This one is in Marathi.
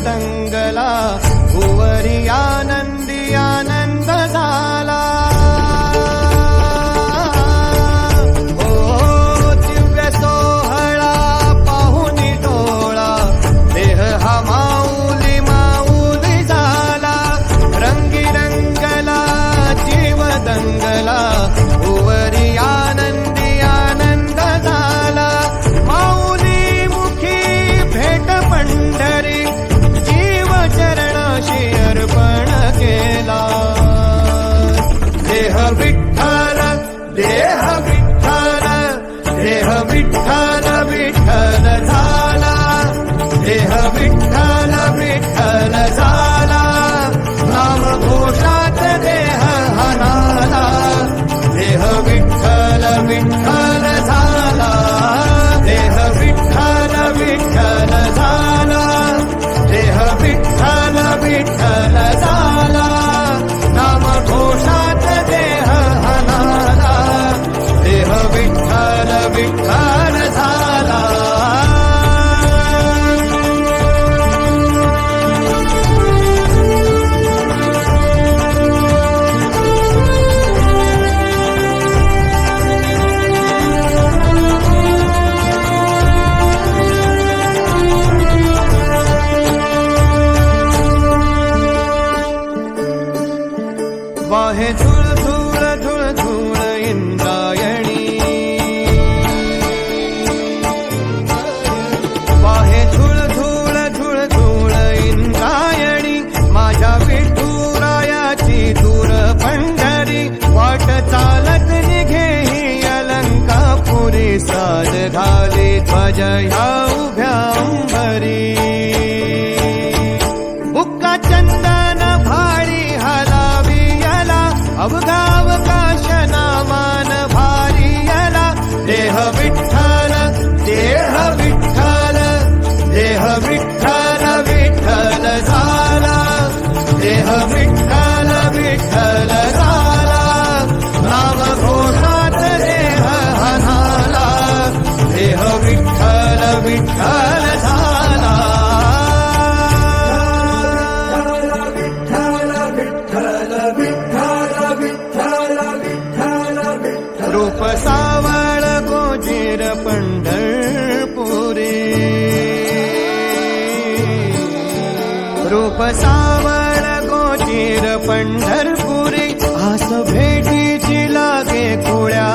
दंगला, भुवरी आनंदी आनंद झाला। ओ दिव्य सोहळा पाहुनी डोळा, देह हा माऊली माऊली झाला। रंगी रंगला जीव दंगला, भुवरी आनंदी आनंद झाला। माऊली मुखी भेट पंढरी, जीव चरणाशी अर्पण केला। देह विठ्ठल देह विठ्ठल, देह विठ्ठल विठ्ठल झाला। देह विठ्ठल विठ्ठल झाला, नाम घोषात देह हनाला। देह विठ्ठल विठ्ठल झाला, देह विठ्ठल विठ्ठल झाला। देह विठ्ठल विठ्ठल झाला, नाम घोषात देह हनाला। देह विठ्ठल विठ्ठल झाला। वाहे धूळ धूळ धूळ धूळ इंद्रायणी, वाहे धूळ धूळ धूळ धूळ इंद्रायणी। माझ्या विठुरायाची दूर पंढरी, वाट चालत निघे ही अलंकापुरी। साज घाली ध्वज ह्या उभ्या अंबरी, बुक्का चंदन भाळी हलावी याला। अवघावकाश नामान भारी याला। देह विठ्ठल देह विठ्ठल, देह विठ्ठल विठ्ठल झाला। देह विठ्ठल विठ्ठल झाला, नाम घोषात देह हनाला। देह विठ्ठल विठ्ठल झाला। रूप सावळ गोजीर पंढरपुरी, रूप सावळ गोजीर पंढरपुरी। आस भेटीची लागे खुळ्या